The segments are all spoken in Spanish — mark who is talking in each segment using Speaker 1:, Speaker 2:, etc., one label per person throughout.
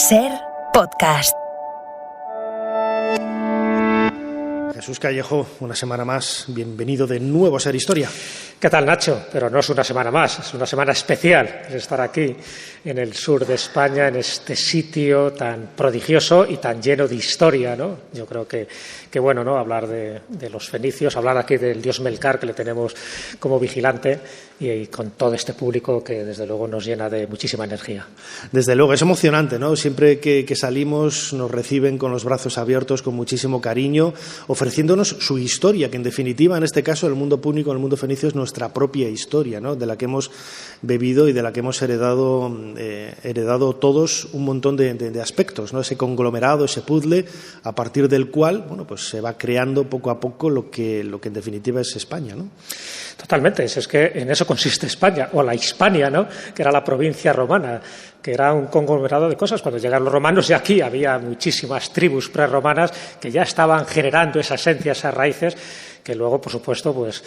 Speaker 1: SER Podcast.
Speaker 2: Jesús Callejo, una semana más, bienvenido de nuevo a SER Historia.
Speaker 3: ¿Qué tal, Nacho? Pero no es una semana más, es una semana especial el estar aquí en el sur de España, en este sitio tan prodigioso y tan lleno de historia, ¿no? Yo creo que bueno, ¿no? Hablar de los fenicios, hablar aquí del dios Melcar, que le tenemos como vigilante, y con todo este público que desde luego nos llena de muchísima energía.
Speaker 2: Desde luego, es emocionante, ¿no? Siempre que salimos nos reciben con los brazos abiertos, con muchísimo cariño, ofreciéndonos su historia, que en definitiva, en este caso, el mundo púnico, el mundo fenicio, es nuestra propia historia, ¿no? De la que hemos bebido y de la que hemos heredado todos un montón de aspectos, ¿no? Ese conglomerado, ese puzzle, a partir del cual, bueno, pues se va creando poco a poco lo que en definitiva es España, ¿no?
Speaker 3: Totalmente, es que en eso consiste España, o la Hispania, ¿no? Que era la provincia romana, que era un conglomerado de cosas. Cuando llegaron los romanos, ya aquí había muchísimas tribus prerromanas que ya estaban generando esa esencia, esas raíces, que luego, por supuesto, pues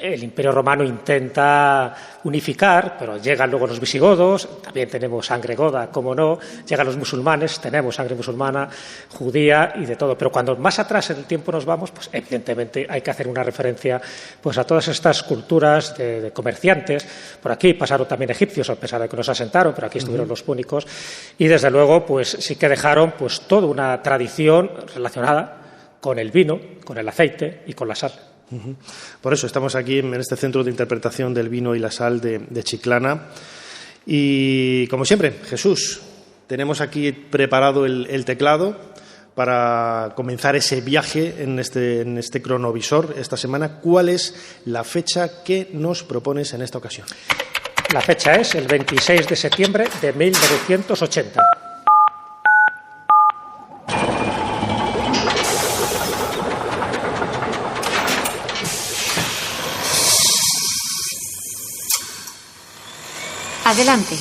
Speaker 3: el Imperio Romano intenta unificar, pero llegan luego los visigodos, también tenemos sangre goda, cómo no, llegan los musulmanes, tenemos sangre musulmana, judía y de todo. Pero cuando más atrás en el tiempo nos vamos, pues evidentemente hay que hacer una referencia pues a todas estas culturas de comerciantes. Por aquí pasaron también egipcios, a pesar de que nos asentaron, pero aquí estuvieron los púnicos, y desde luego pues sí que dejaron pues toda una tradición relacionada con el vino, con el aceite y con la sal.
Speaker 2: Por eso estamos aquí en este centro de interpretación del vino y la sal de Chiclana. Y como siempre, Jesús, tenemos aquí preparado el teclado para comenzar ese viaje en este cronovisor esta semana. ¿Cuál es la fecha que nos propones en esta ocasión?
Speaker 3: La fecha es el 26 de septiembre de 1980.
Speaker 4: Adelante,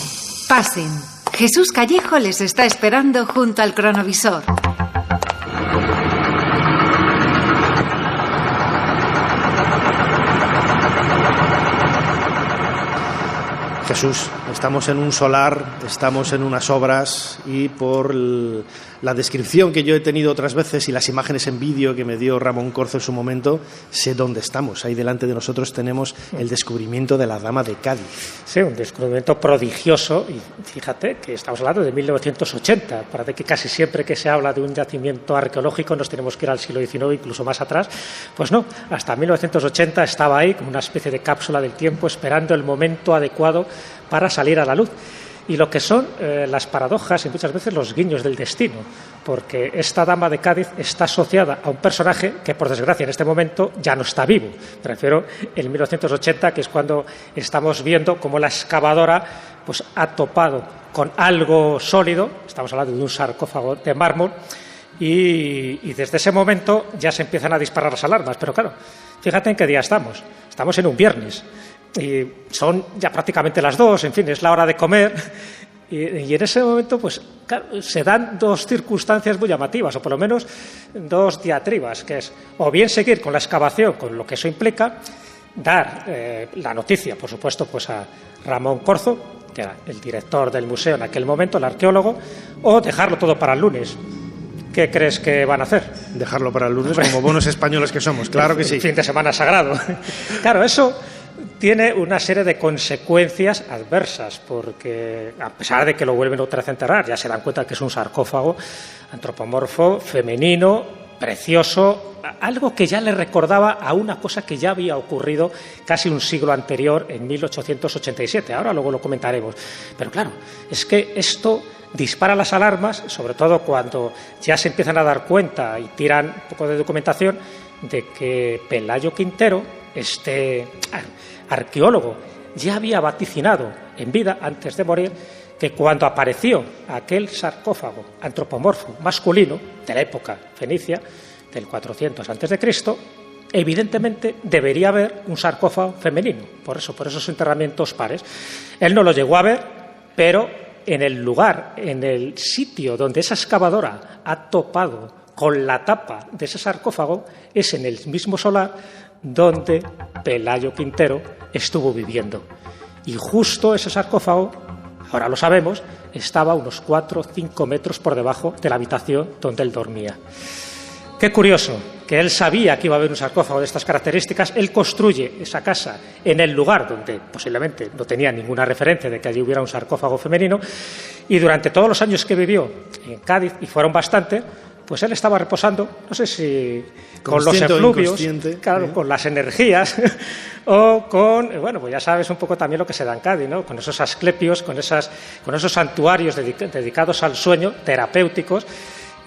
Speaker 4: pasen. Jesús Callejo les está esperando junto al cronovisor.
Speaker 2: Jesús, estamos en un solar, estamos en unas obras y por la descripción que yo he tenido otras veces y las imágenes en vídeo que me dio Ramón Corzo en su momento, sé dónde estamos. Ahí delante de nosotros tenemos el descubrimiento de la Dama de Cádiz.
Speaker 3: Sí, un descubrimiento prodigioso, y fíjate que estamos hablando de 1980. Parece que casi siempre que se habla de un yacimiento arqueológico nos tenemos que ir al siglo XIX, incluso más atrás. Pues no, hasta 1980 estaba ahí como una especie de cápsula del tiempo esperando el momento adecuado para salir a la luz. Y lo que son las paradojas y muchas veces los guiños del destino, porque esta Dama de Cádiz está asociada a un personaje que, por desgracia, en este momento ya no está vivo. Me refiero en 1980, que es cuando estamos viendo cómo la excavadora pues ha topado con algo sólido. Estamos hablando de un sarcófago de mármol, y desde ese momento ya se empiezan a disparar las alarmas. Pero claro, fíjate en qué día estamos. Estamos en un viernes. Y son ya prácticamente las 2, en fin, es la hora de comer. Y en ese momento, pues claro, se dan dos circunstancias muy llamativas, o por lo menos dos diatribas, que es o bien seguir con la excavación, con lo que eso implica, dar la noticia, por supuesto, pues a Ramón Corzo, que era el director del museo en aquel momento, el arqueólogo, o dejarlo todo para el lunes. ¿Qué crees que van a hacer?
Speaker 2: Dejarlo para el lunes, como buenos españoles que somos, claro que sí.
Speaker 3: Fin de semana sagrado. Claro, eso tiene una serie de consecuencias adversas, porque a pesar de que lo vuelven otra vez a enterrar, ya se dan cuenta que es un sarcófago antropomorfo, femenino, precioso, algo que ya le recordaba a una cosa que ya había ocurrido casi un siglo anterior, en 1887. Ahora luego lo comentaremos. Pero claro, es que esto dispara las alarmas, sobre todo cuando ya se empiezan a dar cuenta y tiran un poco de documentación de que Pelayo Quintero, este arqueólogo, ya había vaticinado en vida, antes de morir, que cuando apareció aquel sarcófago antropomorfo masculino de la época fenicia, del 400 a.C., evidentemente debería haber un sarcófago femenino, por esos enterramientos pares. Él no lo llegó a ver, pero en el lugar, en el sitio donde esa excavadora ha topado con la tapa de ese sarcófago, es en el mismo solar donde Pelayo Quintero estuvo viviendo. Y justo ese sarcófago ahora lo sabemos, estaba unos 4 o 5 metros por debajo de la habitación donde él dormía. Qué curioso, que él sabía que iba a haber un sarcófago de estas características. Él construye esa casa en el lugar donde posiblemente no tenía ninguna referencia de que allí hubiera un sarcófago femenino, y durante todos los años que vivió en Cádiz, y fueron bastante, pues él estaba reposando, no sé si con los efluvios, claro, con las energías, o con, bueno, pues ya sabes un poco también lo que se da en Cádiz, ¿no? Con esos asclepios, con esos santuarios dedicados al sueño, terapéuticos.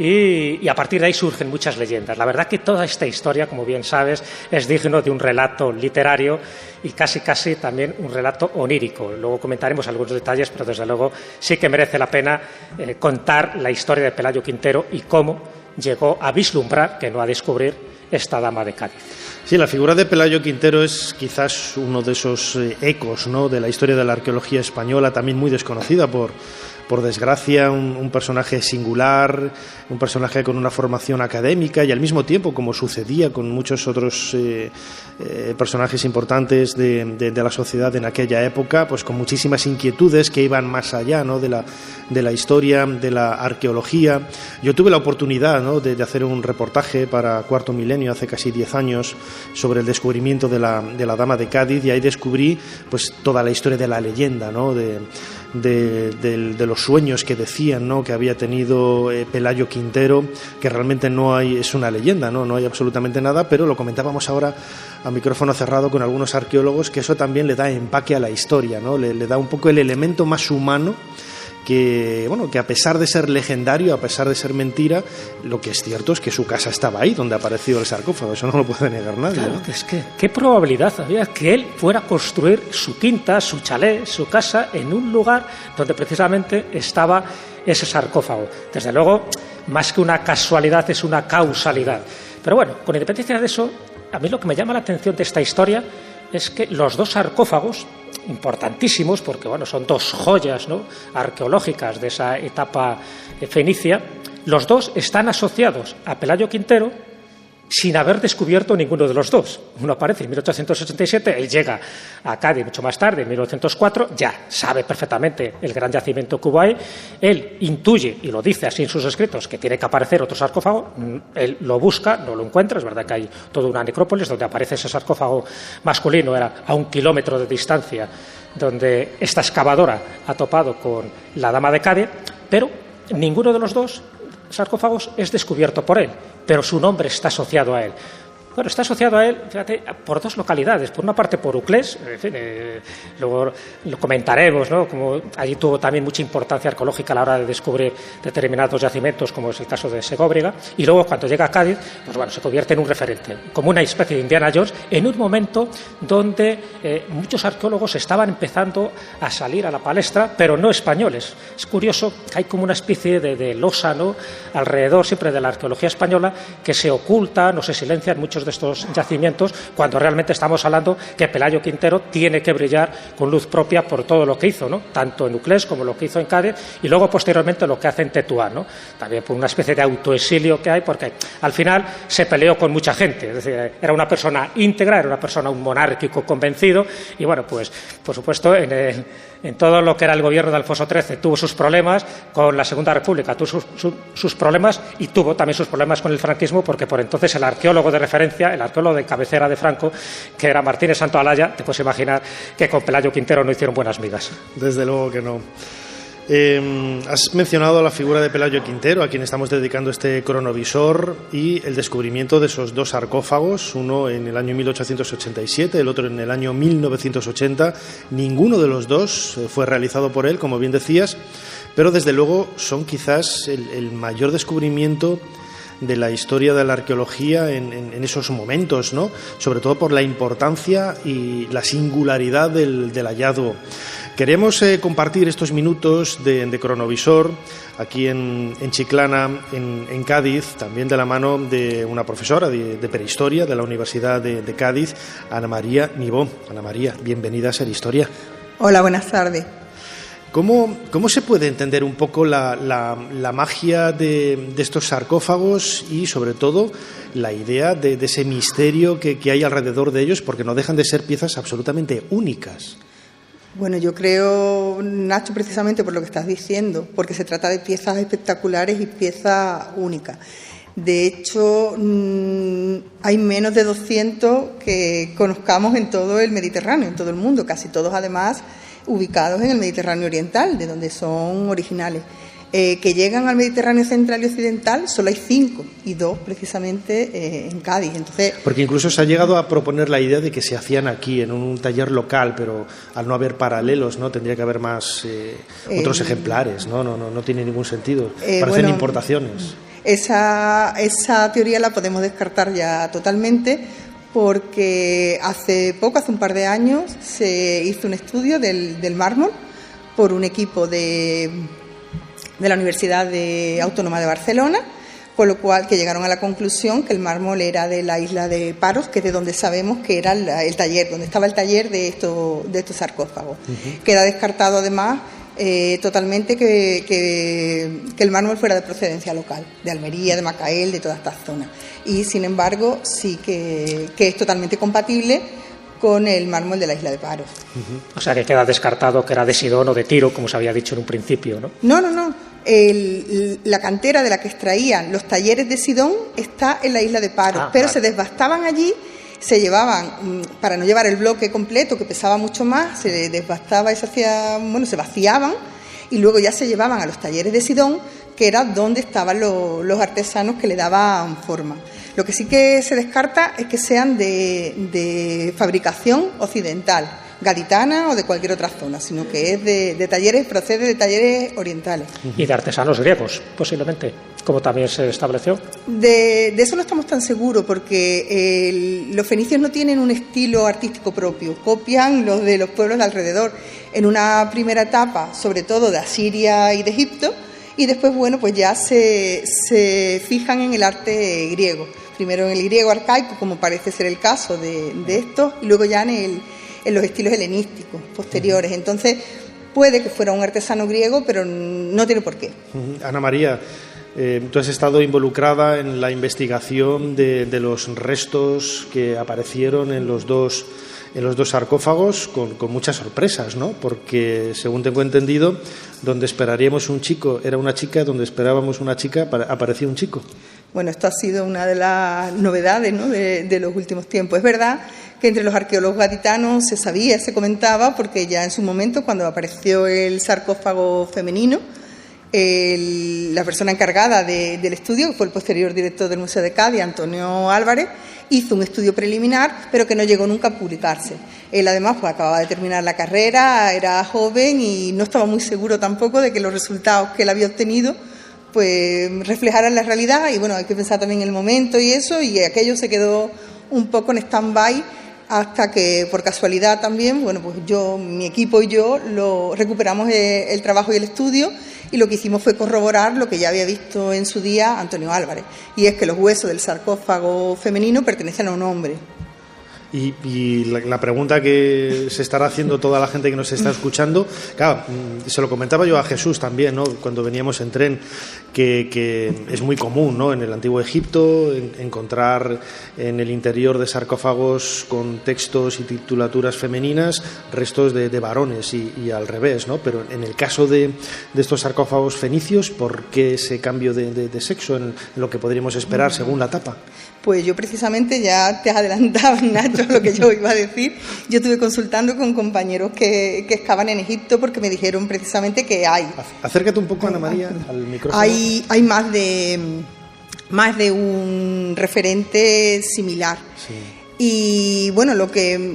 Speaker 3: Y a partir de ahí surgen muchas leyendas. La verdad que toda esta historia, como bien sabes, es digno de un relato literario y casi también un relato onírico. Luego comentaremos algunos detalles, pero desde luego sí que merece la pena contar la historia de Pelayo Quintero y cómo llegó a vislumbrar, que no a descubrir, esta dama de Cádiz.
Speaker 2: Sí, la figura de Pelayo Quintero es quizás uno de esos ecos, ¿no?, de la historia de la arqueología española, también muy desconocida por desgracia, un personaje singular, un personaje con una formación académica y al mismo tiempo, como sucedía con muchos otros personajes importantes de la sociedad en aquella época, pues con muchísimas inquietudes que iban más allá, ¿no?, de la historia, de la arqueología. Yo tuve la oportunidad, ¿no?, de hacer un reportaje para Cuarto Milenio hace casi 10 años sobre el descubrimiento de la Dama de Cádiz, y ahí descubrí pues toda la historia de la leyenda, ¿no?, de los sueños que decían, ¿no?, que había tenido Pelayo Quintero, que realmente es una leyenda, no hay absolutamente nada, pero lo comentábamos ahora a micrófono cerrado con algunos arqueólogos, que eso también le da empaque a la historia, ¿no? Le da un poco el elemento más humano, que a pesar de ser legendario, a pesar de ser mentira, lo que es cierto es que su casa estaba ahí donde apareció el sarcófago. Eso no lo puede negar nadie.
Speaker 3: Claro,
Speaker 2: ¿no?
Speaker 3: que es que qué probabilidad había que él fuera a construir su quinta, su chalet, su casa en un lugar donde precisamente estaba ese sarcófago. Desde luego, más que una casualidad, es una causalidad. Pero bueno, con independencia de eso, a mí lo que me llama la atención de esta historia es que los dos sarcófagos, importantísimos, porque bueno, son dos joyas, ¿no?, arqueológicas de esa etapa fenicia, los dos están asociados a Pelayo Quintero sin haber descubierto ninguno de los dos. Uno aparece en 1887, él llega a Cádiz mucho más tarde, en 1904, ya sabe perfectamente el gran yacimiento que hubo ahí, él intuye, y lo dice así en sus escritos, que tiene que aparecer otro sarcófago, él lo busca, no lo encuentra, es verdad que hay toda una necrópolis donde aparece ese sarcófago masculino, era a 1 kilómetro de distancia, donde esta excavadora ha topado con la Dama de Cádiz, pero ninguno de los dos sarcófagos es descubierto por él, pero su nombre está asociado a él. Bueno, está asociado a él, fíjate, por dos localidades. Por una parte, por Uclés, en fin, luego lo comentaremos, ¿no?, como allí tuvo también mucha importancia arqueológica a la hora de descubrir determinados yacimientos, como es el caso de Segóbriga, y luego cuando llega a Cádiz, pues bueno, se convierte en un referente, como una especie de Indiana Jones, en un momento donde muchos arqueólogos estaban empezando a salir a la palestra, pero no españoles. Es curioso que hay como una especie de losa, ¿no?, alrededor siempre de la arqueología española, que se oculta, no se silencia en muchos de estos yacimientos, cuando realmente estamos hablando que Pelayo Quintero tiene que brillar con luz propia por todo lo que hizo, ¿no?, tanto en Uclés como lo que hizo en Cádiz, y luego posteriormente lo que hace en Tetuán, ¿no?, también por una especie de autoexilio que hay, porque al final se peleó con mucha gente, es decir, era una persona íntegra, era una persona, un monárquico convencido, y bueno, pues por supuesto en todo lo que era el gobierno de Alfonso XIII tuvo sus problemas, con la Segunda República tuvo sus problemas, y tuvo también sus problemas con el franquismo, porque por entonces el arqueólogo de referencia, el arqueólogo de cabecera de Franco, que era Martínez Santaolalla, te puedes imaginar que con Pelayo Quintero no hicieron buenas migas.
Speaker 2: Desde luego que no. Has mencionado la figura de Pelayo Quintero, a quien estamos dedicando este cronovisor, y el descubrimiento de esos dos sarcófagos, uno en el año 1887, el otro en el año 1980. Ninguno de los dos fue realizado por él, como bien decías, pero desde luego son quizás el mayor descubrimiento de la historia de la arqueología en esos momentos, ¿no?, sobre todo por la importancia y la singularidad del hallazgo. Queremos compartir estos minutos de cronovisor aquí en Chiclana, en Cádiz, también de la mano de una profesora de prehistoria de la Universidad de Cádiz, Ana María Nibó. Ana María, bienvenida a Ser Historia.
Speaker 1: Hola, buenas tardes.
Speaker 2: ¿Cómo se puede entender un poco la magia de estos sarcófagos y, sobre todo, la idea de ese misterio que hay alrededor de ellos, porque no dejan de ser piezas absolutamente únicas?
Speaker 1: Bueno, yo creo, Nacho, precisamente por lo que estás diciendo, porque se trata de piezas espectaculares y piezas únicas. De hecho, hay menos de 200 que conozcamos en todo el Mediterráneo, en todo el mundo, casi todos además ubicados en el Mediterráneo oriental, de donde son originales. Que llegan al Mediterráneo central y occidental solo hay 5 y 2 precisamente en Cádiz. Entonces,
Speaker 2: porque incluso se ha llegado a proponer la idea de que se hacían aquí en un taller local, pero al no haber paralelos, ¿no? Tendría que haber más otros ejemplares, no tiene ningún sentido. Parecen importaciones.
Speaker 1: Esa teoría la podemos descartar ya totalmente, porque hace un par de años, se hizo un estudio del mármol por un equipo de la Universidad Autónoma de Barcelona, con lo cual que llegaron a la conclusión que el mármol era de la isla de Paros, que es de donde sabemos que era el taller, donde estaba el taller de estos sarcófagos. Queda descartado además totalmente que el mármol fuera de procedencia local, de Almería, de Macael, de toda esta zona. Y sin embargo sí que es totalmente compatible con el mármol de la isla de Paros.
Speaker 3: O sea que queda descartado que era de Sidón o de Tiro, como se había dicho en un principio, ¿no?
Speaker 1: No. La cantera de la que extraían los talleres de Sidón está en la isla de Paros, pero vale. Se desbastaban allí, se llevaban, para no llevar el bloque completo, que pesaba mucho más, se desbastaba y se vaciaban, y luego ya se llevaban a los talleres de Sidón, que era donde estaban los artesanos que le daban forma. Lo que sí que se descarta es que sean de fabricación occidental, gaditana o de cualquier otra zona, sino que es de talleres, procede de talleres orientales.
Speaker 3: Y de artesanos griegos, posiblemente, como también se estableció.
Speaker 1: De eso no estamos tan seguros, porque los fenicios no tienen un estilo artístico propio, copian los de los pueblos de alrededor, en una primera etapa, sobre todo de Asiria y de Egipto, y después, pues ya se fijan en el arte griego. Primero en el griego arcaico, como parece ser el caso de estos, y luego ya en los estilos helenísticos posteriores. Entonces, puede que fuera un artesano griego, pero no tiene por qué.
Speaker 2: Ana María, tú has estado involucrada en la investigación de los restos que aparecieron en los dos sarcófagos con muchas sorpresas, ¿no? Porque, según tengo entendido, donde esperaríamos un chico era una chica, donde esperábamos una chica aparecía un chico.
Speaker 1: Bueno, esto ha sido una de las novedades, ¿no?, de los últimos tiempos. Es verdad que entre los arqueólogos gaditanos se sabía, se comentaba, porque ya en su momento, cuando apareció el sarcófago femenino, la persona encargada del estudio, que fue el posterior director del Museo de Cádiz, Antonio Álvarez, hizo un estudio preliminar, pero que no llegó nunca a publicarse. Él, además, acababa de terminar la carrera, era joven y no estaba muy seguro tampoco de que los resultados que él había obtenido reflejaran la realidad. Y bueno, hay que pensar también en el momento y eso, y aquello se quedó un poco en stand-by hasta que, por casualidad también, mi equipo y yo lo recuperamos el trabajo y el estudio, y lo que hicimos fue corroborar lo que ya había visto en su día Antonio Álvarez, y es que los huesos del sarcófago femenino pertenecen a un hombre.
Speaker 2: Y la pregunta que se estará haciendo toda la gente que nos está escuchando, claro, se lo comentaba yo a Jesús también, ¿no?, cuando veníamos en tren, que es muy común, ¿no?, en el Antiguo Egipto encontrar en el interior de sarcófagos con textos y titulaturas femeninas restos de varones y al revés, ¿no? Pero en el caso de estos sarcófagos fenicios, ¿por qué ese cambio de sexo en lo que podríamos esperar según la tapa?
Speaker 1: Pues yo precisamente ya te adelantaba, Nacho, lo que yo iba a decir. Yo estuve consultando con compañeros que excavan en Egipto, porque me dijeron precisamente que hay.
Speaker 2: Acércate un poco, Ana María, al micrófono.
Speaker 1: Hay más de un referente similar. Sí. Y bueno,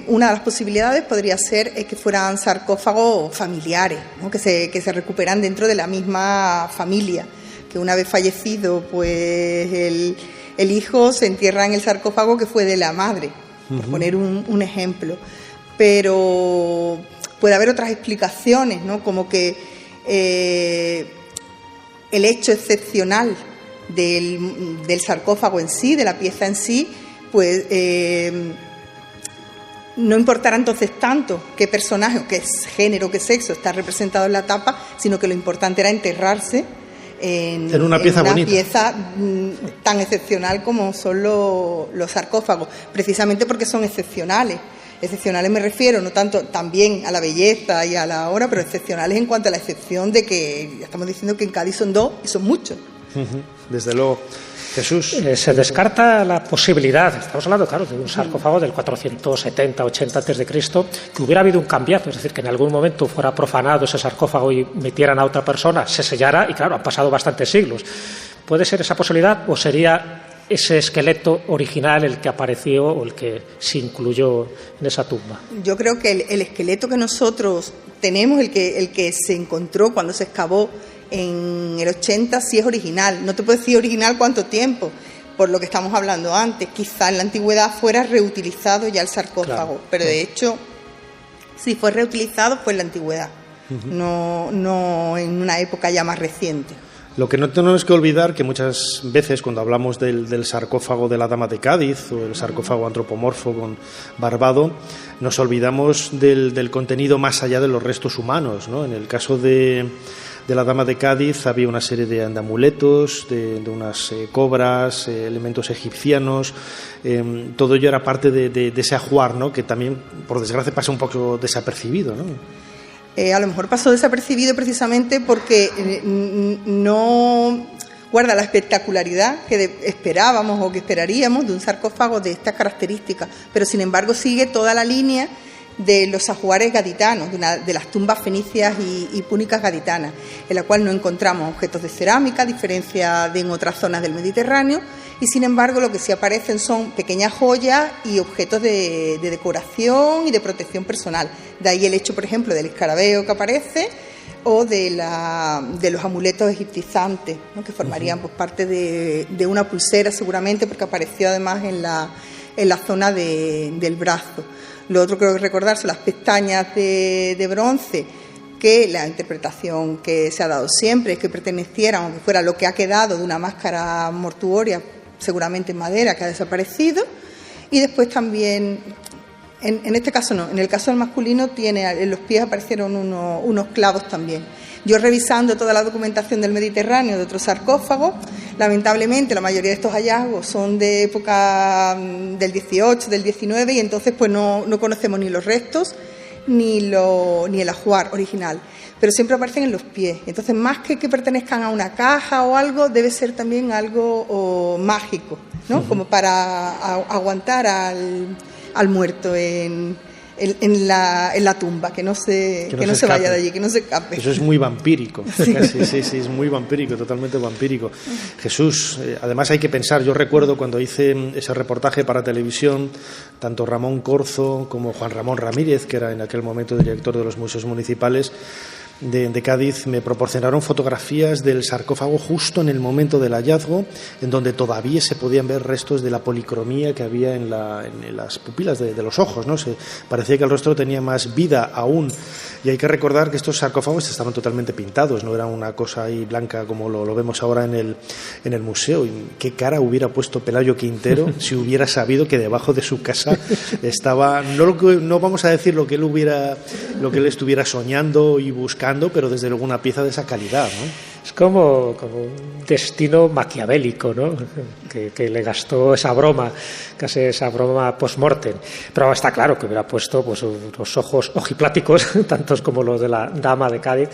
Speaker 1: una de las posibilidades podría ser es que fueran sarcófagos familiares, ¿no?, que se recuperan dentro de la misma familia, que una vez fallecido, pues el hijo se entierra en el sarcófago que fue de la madre, por poner un ejemplo. Pero puede haber otras explicaciones, ¿no?, como que el hecho excepcional del sarcófago en sí, de la pieza en sí, pues no importará entonces tanto qué personaje o qué género, qué sexo está representado en la tapa, sino que lo importante era enterrarse en una pieza tan excepcional como son los sarcófagos, precisamente porque son excepcionales. Excepcionales me refiero, no tanto también a la belleza y a la hora, pero excepcionales en cuanto a la excepción de que ya estamos diciendo que en Cádiz son 2 y son muchos.
Speaker 2: Desde luego. Jesús.
Speaker 3: Se descarta la posibilidad, estamos hablando, claro, de un sarcófago del 470-80 a.C., que hubiera habido un cambiazo, es decir, que en algún momento fuera profanado ese sarcófago y metieran a otra persona, se sellara y, claro, han pasado bastantes siglos. ¿Puede ser esa posibilidad o sería ese esqueleto original el que apareció o el que se incluyó en esa tumba?
Speaker 1: Yo creo que el esqueleto que nosotros tenemos, el que se encontró cuando se excavó en el 80, sí es original. No te puedo decir original cuánto tiempo, por lo que estamos hablando antes. Quizá en la antigüedad fuera reutilizado ya el sarcófago, claro, pero de hecho, si fue reutilizado fue en la antigüedad, no en una época ya más reciente.
Speaker 2: Lo que no tenemos que olvidar que muchas veces cuando hablamos del sarcófago de la Dama de Cádiz o el sarcófago antropomorfo con Barbado, nos olvidamos del contenido más allá de los restos humanos, ¿no? En el caso de la Dama de Cádiz había una serie de amuletos, de unas cobras, elementos egipcianos, todo ello era parte de ese ajuar, ¿no? Que también, por desgracia, pasa un poco desapercibido, ¿no?
Speaker 1: A lo mejor pasó desapercibido precisamente porque no guarda la espectacularidad que esperábamos o que esperaríamos de un sarcófago de estas características, pero sin embargo sigue toda la línea de los ajuares gaditanos, de las tumbas fenicias y púnicas gaditanas, en la cual no encontramos objetos de cerámica, a diferencia de en otras zonas del Mediterráneo, y sin embargo lo que sí aparecen son pequeñas joyas y objetos de decoración y de protección personal. De ahí el hecho, por ejemplo, del escarabeo que aparece o de los amuletos egiptizantes, ¿no? Que formarían pues, parte de una pulsera seguramente, porque apareció además en la zona del brazo. Lo otro que creo que recordar son las pestañas de bronce, que la interpretación que se ha dado siempre es que pertenecieran, o que fuera lo que ha quedado de una máscara mortuoria, seguramente en madera, que ha desaparecido. Y después también, en este caso no, en el caso del masculino, en los pies aparecieron unos clavos también. Yo revisando toda la documentación del Mediterráneo, de otros sarcófagos, lamentablemente la mayoría de estos hallazgos son de época del 18, del 19, y entonces pues no conocemos ni los restos ni el ajuar original, pero siempre aparecen en los pies. Entonces, más que pertenezcan a una caja o algo, debe ser también algo mágico, ¿no? Como para aguantar al muerto en la tumba, que no se vaya de allí, que no se escape.
Speaker 2: Eso es muy vampírico.
Speaker 1: Sí.
Speaker 2: Sí, es muy vampírico, totalmente vampírico. Jesús, además hay que pensar, yo recuerdo cuando hice ese reportaje para televisión, tanto Ramón Corzo como Juan Ramón Ramírez, que era en aquel momento director de los museos municipales de Cádiz, me proporcionaron fotografías del sarcófago justo en el momento del hallazgo, en donde todavía se podían ver restos de la policromía que había en las pupilas de los ojos, ¿no? Parecía que el rostro tenía más vida aún. Y hay que recordar que estos sarcófagos estaban totalmente pintados, no era una cosa ahí blanca como lo vemos ahora en el museo. ¿Y qué cara hubiera puesto Pelayo Quintero si hubiera sabido que debajo de su casa estaba, no vamos a decir lo que él estuviera soñando y buscando, pero desde luego una pieza de esa calidad, ¿no?
Speaker 3: Es como un destino maquiavélico, ¿no? Que le gastó esa broma, casi esa broma post-mortem. Pero está claro que hubiera puesto pues, unos ojos ojipláticos, tantos como los de la Dama de Cádiz,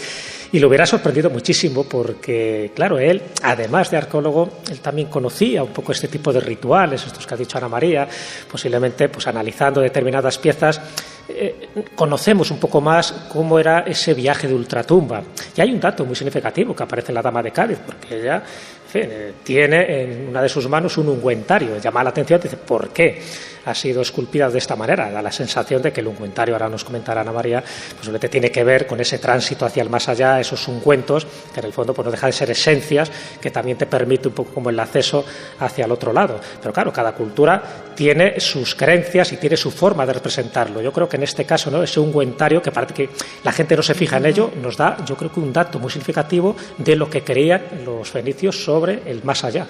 Speaker 3: y lo hubiera sorprendido muchísimo porque, claro, él, además de arqueólogo, él también conocía un poco este tipo de rituales, estos que ha dicho Ana María, posiblemente pues, analizando determinadas piezas, conocemos un poco más cómo era ese viaje de ultratumba. Y hay un dato muy significativo que aparece en la Dama de Cádiz, porque ella, en fin, tiene en una de sus manos un ungüentario. Llama la atención, dice, ¿por qué ha sido esculpida de esta manera? Da la sensación de que el ungüentario, ahora nos comentará Ana María, pues tiene que ver con ese tránsito hacia el más allá, esos ungüentos, que en el fondo pues, no deja de ser esencias, que también te permite un poco como el acceso hacia el otro lado. Pero claro, cada cultura tiene sus creencias y tiene su forma de representarlo. Yo creo que en este caso, ¿no? Ese ungüentario, que parece que la gente no se fija en ello, nos da, yo creo que un dato muy significativo de lo que creían los fenicios sobre el más allá.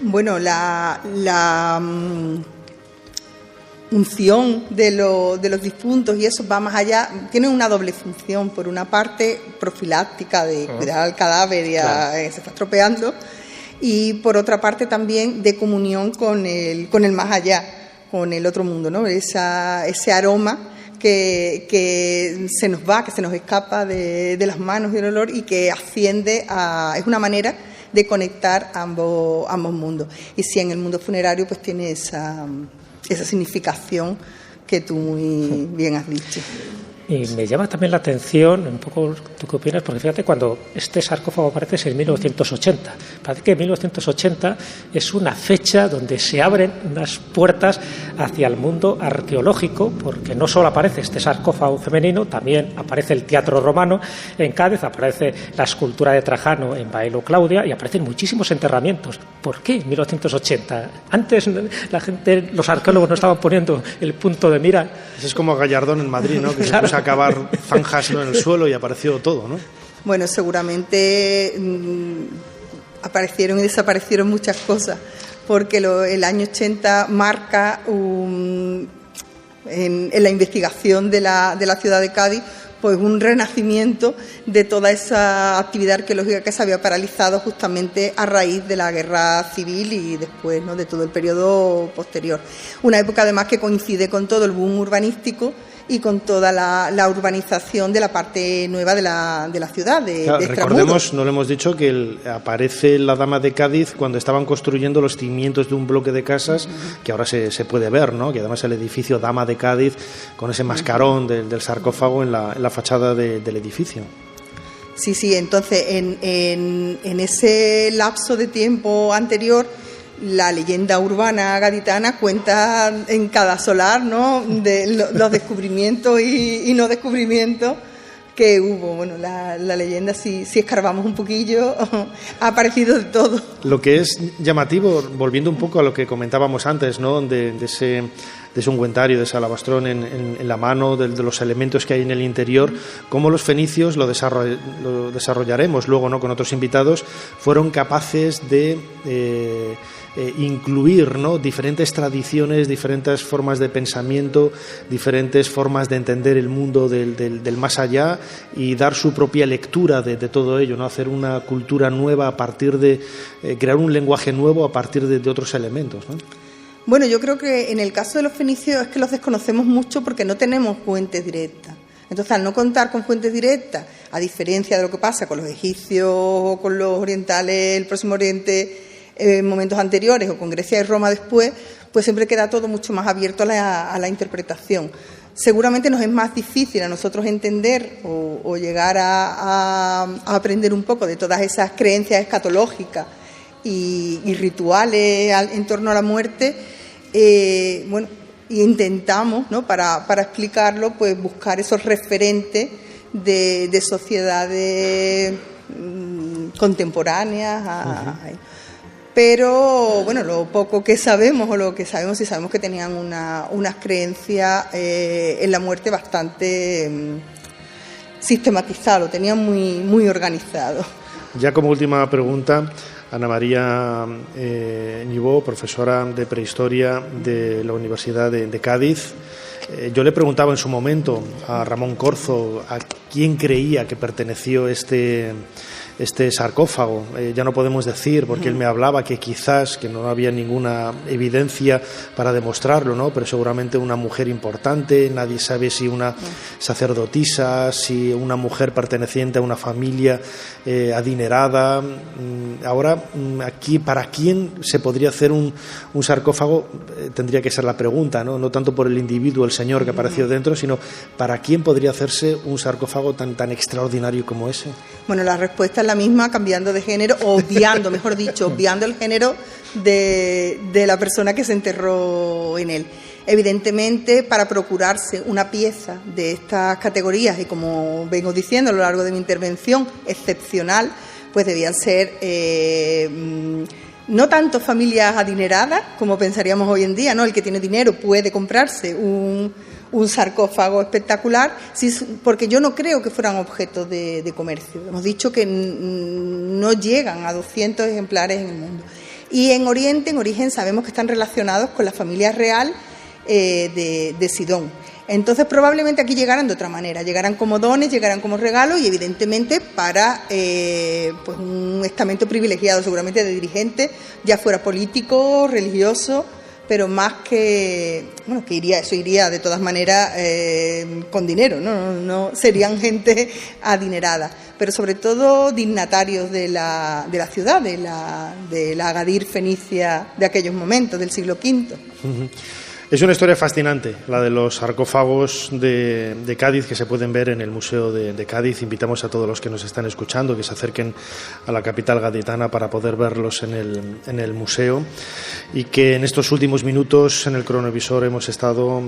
Speaker 1: Bueno, la unción de los difuntos y eso va más allá, tiene una doble función. Por una parte, profiláctica, de cuidar al cadáver y claro, se está estropeando, y por otra parte también de comunión con el más allá, con el otro mundo, ¿no? Ese aroma que se nos va, que se nos escapa de las manos y el olor y que asciende es una manera de conectar ambos mundos. Y sí, en el mundo funerario pues tiene esa significación que tú muy bien has dicho.
Speaker 3: Y me llama también la atención, un poco, ¿tú qué opinas? Porque fíjate, cuando este sarcófago aparece es en 1980. Parece que 1980 es una fecha donde se abren unas puertas hacia el mundo arqueológico, porque no solo aparece este sarcófago femenino, también aparece el teatro romano en Cádiz, aparece la escultura de Trajano en Baelo Claudia y aparecen muchísimos enterramientos. ¿Por qué 1980? Antes los arqueólogos no estaban poniendo el punto de mira.
Speaker 2: Eso es como Gallardón en Madrid, ¿no? Que claro. Se puso a cavar zanjas, ¿no?, en el suelo y apareció todo, ¿no?
Speaker 1: Bueno, seguramente aparecieron y desaparecieron muchas cosas, porque el año 80 marca en la investigación de la ciudad de Cádiz pues un renacimiento de toda esa actividad arqueológica que se había paralizado justamente a raíz de la guerra civil y después, ¿no?, de todo el periodo posterior. Una época además que coincide con todo el boom urbanístico y con toda la urbanización de la parte nueva de la ciudad, de
Speaker 2: recordemos, no lo hemos dicho, que aparece la Dama de Cádiz cuando estaban construyendo los cimientos de un bloque de casas, que ahora se puede ver, ¿no?, que además el edificio Dama de Cádiz, con ese mascarón del sarcófago en la fachada del edificio.
Speaker 1: Sí, entonces en ese lapso de tiempo anterior, la leyenda urbana gaditana cuenta en cada solar, ¿no?, de los descubrimientos y no descubrimientos que hubo. Bueno, la leyenda, si escarbamos un poquillo, ha aparecido de todo.
Speaker 2: Lo que es llamativo, volviendo un poco a lo que comentábamos antes, ¿no?, de ese ungüentario, de ese alabastrón en la mano, de los elementos que hay en el interior, cómo los fenicios, lo desarrollaremos luego, ¿no?, con otros invitados, fueron capaces de incluir, ¿no?, diferentes tradiciones, diferentes formas de pensamiento, diferentes formas de entender el mundo del más allá y dar su propia lectura de todo ello, ¿no?, hacer una cultura nueva a partir de crear un lenguaje nuevo a partir de otros elementos, ¿no?
Speaker 1: Bueno, yo creo que en el caso de los fenicios es que los desconocemos mucho porque no tenemos fuentes directas. Entonces, al no contar con fuentes directas, a diferencia de lo que pasa con los egipcios o con los orientales, el Próximo Oriente, en momentos anteriores, o con Grecia y Roma después, pues siempre queda todo mucho más abierto a la interpretación. Seguramente nos es más difícil a nosotros entender o llegar a aprender un poco de todas esas creencias escatológicas y rituales en torno a la muerte. Bueno, y intentamos, ¿no?, para explicarlo, pues buscar esos referentes de sociedades contemporáneas. Pero bueno, lo poco que sabemos, o lo que sabemos, sí sabemos que tenían unas creencias en la muerte bastante sistematizadas, lo tenían muy, muy organizado.
Speaker 2: Ya como última pregunta, Ana María Ñibó, profesora de Prehistoria de la Universidad de Cádiz. Yo le preguntaba en su momento a Ramón Corzo a quién creía que perteneció este sarcófago. Ya no podemos decir, porque él me hablaba que quizás, que no había ninguna evidencia para demostrarlo, ¿no?, pero seguramente una mujer importante, nadie sabe si una sacerdotisa, si una mujer perteneciente a una familia adinerada. Ahora, aquí, ¿para quién se podría hacer un sarcófago? Tendría que ser la pregunta, ¿no?, no tanto por el individuo, el señor que apareció dentro, sino ¿para quién podría hacerse un sarcófago tan extraordinario como ese?
Speaker 1: Bueno, la respuesta es la misma, cambiando de género, o obviando, mejor dicho, obviando el género de la persona que se enterró en él. Evidentemente, para procurarse una pieza de estas categorías, y como vengo diciendo a lo largo de mi intervención, excepcional, pues debían ser no tanto familias adineradas como pensaríamos hoy en día, ¿no? El que tiene dinero puede comprarse un sarcófago espectacular, porque yo no creo que fueran objetos de comercio. Hemos dicho que no llegan a 200 ejemplares en el mundo. Y en Oriente, en origen, sabemos que están relacionados con la familia real de Sidón. Entonces, probablemente aquí llegaran de otra manera, llegaran como dones, llegaran como regalos y, evidentemente, para pues un estamento privilegiado, seguramente de dirigentes, ya fuera político, religioso, pero más que, bueno, que iría de todas maneras con dinero, no serían gente adinerada, pero sobre todo dignatarios de la ciudad, de la Agadir fenicia de aquellos momentos, del siglo V.
Speaker 2: Es una historia fascinante, la de los sarcófagos de Cádiz, que se pueden ver en el Museo de Cádiz. Invitamos a todos los que nos están escuchando que se acerquen a la capital gaditana para poder verlos en el museo, y que en estos últimos minutos en el cronovisor hemos estado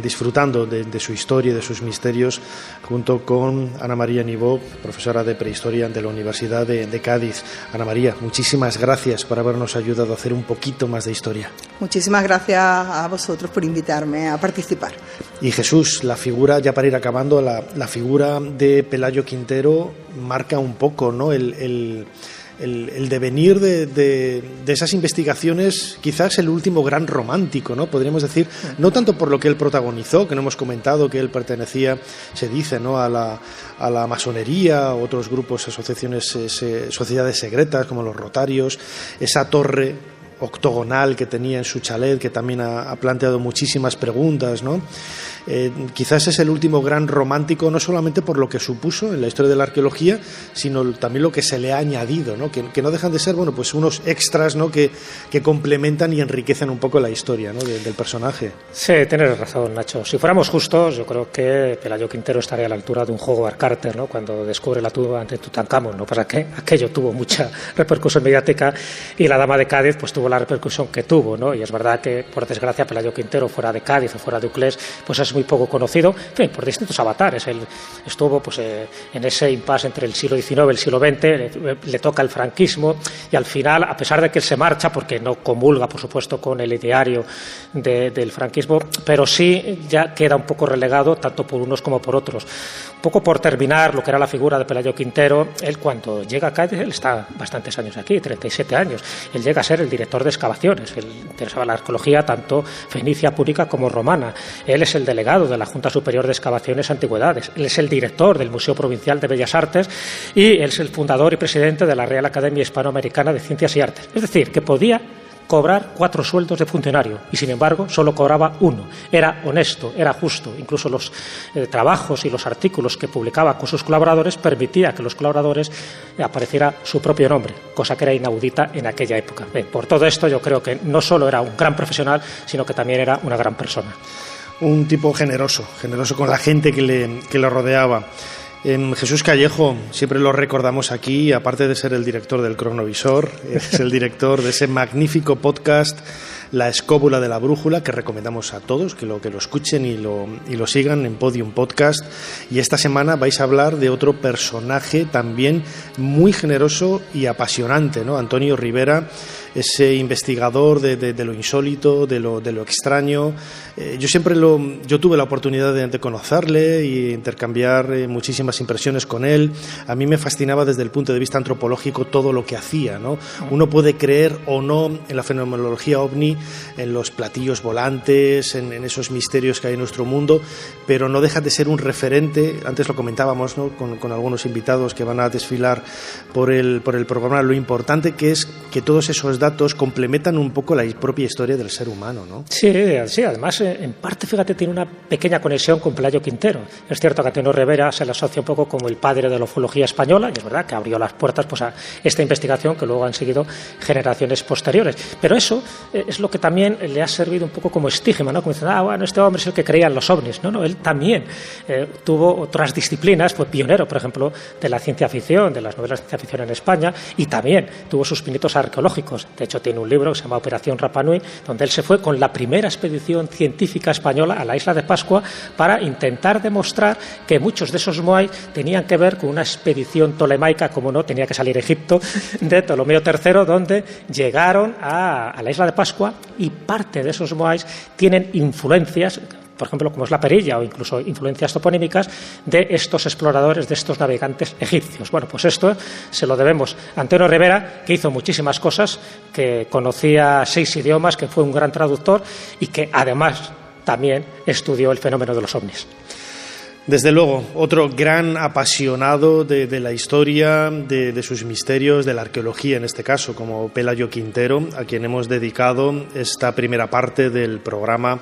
Speaker 2: disfrutando de su historia y de sus misterios junto con Ana María Nibó, profesora de Prehistoria de la Universidad de Cádiz. Ana María, muchísimas gracias por habernos ayudado a hacer un poquito más de historia.
Speaker 1: Muchísimas gracias a vosotros por invitarme a participar.
Speaker 2: Y Jesús, la figura, ya para ir acabando, la figura de Pelayo Quintero marca un poco, ¿no?, el devenir de esas investigaciones, quizás el último gran romántico, ¿no?, podríamos decir, no tanto por lo que él protagonizó, que no hemos comentado que él pertenecía, se dice, ¿no?, a la masonería, otros grupos, asociaciones, sociedades secretas como los Rotarios, esa torre octogonal que tenía en su chalet, que también ha planteado muchísimas preguntas, ¿no? Quizás es el último gran romántico, no solamente por lo que supuso en la historia de la arqueología, sino también lo que se le ha añadido, ¿no? Que no dejan de ser, bueno, pues unos extras, ¿no?, que complementan y enriquecen un poco la historia, ¿no?, del personaje.
Speaker 3: Sí, tienes razón, Nacho. Si fuéramos justos, yo creo que Pelayo Quintero estaría a la altura de un Howard Carter, ¿no?, cuando descubre la tumba ante Tutankamón, ¿no? Pasa que aquello tuvo mucha repercusión mediática y la Dama de Cádiz pues tuvo la repercusión que tuvo, ¿no? Y es verdad que, por desgracia, Pelayo Quintero, fuera de Cádiz o fuera de Uclés, pues es muy poco conocido, en fin, por distintos avatares. Él estuvo pues en ese impasse entre el siglo XIX y el siglo XX, le toca el franquismo, y al final, a pesar de que él se marcha, porque no comulga, por supuesto, con el ideario del franquismo, pero sí ya queda un poco relegado, tanto por unos como por otros. Un poco por terminar lo que era la figura de Pelayo Quintero, él cuando llega a Cádiz, él está bastantes años aquí, 37 años, él llega a ser el director de excavaciones, él interesaba la arqueología tanto fenicia, púnica como romana, él es el delegado de la Junta Superior de Excavaciones y Antigüedades, él es el director del Museo Provincial de Bellas Artes y él es el fundador y presidente de la Real Academia Hispanoamericana de Ciencias y Artes. Es decir, que podía cobrar 4 sueldos de funcionario y, sin embargo, solo cobraba 1. Era honesto, era justo. Incluso los trabajos y los artículos que publicaba con sus colaboradores permitía que los colaboradores apareciera su propio nombre, cosa que era inaudita en aquella época. Por todo esto, yo creo que no solo era un gran profesional, sino que también era una gran persona.
Speaker 2: Un tipo generoso con la gente que le rodeaba. Jesús Callejo, siempre lo recordamos aquí, aparte de ser el director del cronovisor, es el director de ese magnífico podcast La Escóbula de la Brújula, que recomendamos a todos que lo escuchen y lo sigan en Podium Podcast. Y esta semana vais a hablar de otro personaje también muy generoso y apasionante, ¿no? Antonio Rivera, ese investigador de lo insólito, de lo extraño. Yo tuve la oportunidad de conocerle y intercambiar muchísimas impresiones con él. A mí me fascinaba desde el punto de vista antropológico todo lo que hacía, ¿no? Uno puede creer o no en la fenomenología ovni, en los platillos volantes, en esos misterios que hay en nuestro mundo, pero no deja de ser un referente. Antes lo comentábamos, ¿no?, con algunos invitados que van a desfilar por el programa, lo importante que es que todos esos datos complementan un poco la propia historia del ser humano, ¿no?
Speaker 3: Sí, además, en parte, fíjate, tiene una pequeña conexión con Pelayo Quintero. Es cierto que Antonio Rivera se le asocia un poco como el padre de la ufología española, y es verdad que abrió las puertas pues a esta investigación que luego han seguido generaciones posteriores. Pero eso es lo que también le ha servido un poco como estigma, ¿no? Como dicen, bueno, este hombre es el que creía en los ovnis. No, él también tuvo otras disciplinas, fue pionero, por ejemplo, de la ciencia ficción, de las novelas de ciencia ficción en España, y también tuvo sus pinitos arqueológicos. De hecho, tiene un libro que se llama Operación Rapa Nui, donde él se fue con la primera expedición científica española a la isla de Pascua para intentar demostrar que muchos de esos moais tenían que ver con una expedición tolemaica, como no, tenía que salir Egipto, de Ptolomeo III, donde llegaron a la isla de Pascua, y parte de esos moais tienen influencias, por ejemplo, como es la perilla, o incluso influencias toponímicas de estos exploradores, de estos navegantes egipcios. Bueno, pues esto se lo debemos a Antonio Rivera, que hizo muchísimas cosas, que conocía 6 idiomas, que fue un gran traductor y que además también estudió el fenómeno de los ovnis.
Speaker 2: Desde luego, otro gran apasionado de la historia, de sus misterios, de la arqueología en este caso, como Pelayo Quintero, a quien hemos dedicado esta primera parte del programa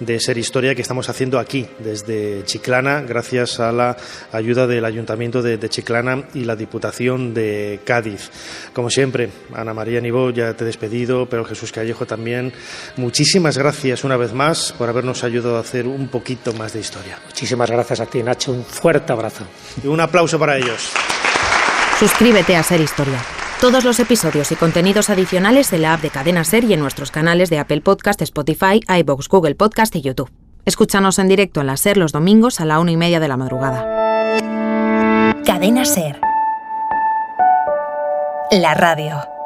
Speaker 2: de Ser Historia que estamos haciendo aquí, desde Chiclana, gracias a la ayuda del Ayuntamiento de Chiclana y la Diputación de Cádiz. Como siempre, Ana María Nibó, ya te he despedido, pero Jesús Callejo también. Muchísimas gracias una vez más por habernos ayudado a hacer un poquito más de historia.
Speaker 3: Muchísimas gracias a ti, Nacho. Un fuerte abrazo.
Speaker 2: Y un aplauso para ellos.
Speaker 5: Suscríbete a Ser Historia. Todos los episodios y contenidos adicionales en la app de Cadena Ser y en nuestros canales de Apple Podcast, Spotify, iVoox, Google Podcast y YouTube. Escúchanos en directo en la Ser los domingos a la 1:30 de la madrugada.
Speaker 6: Cadena Ser. La radio.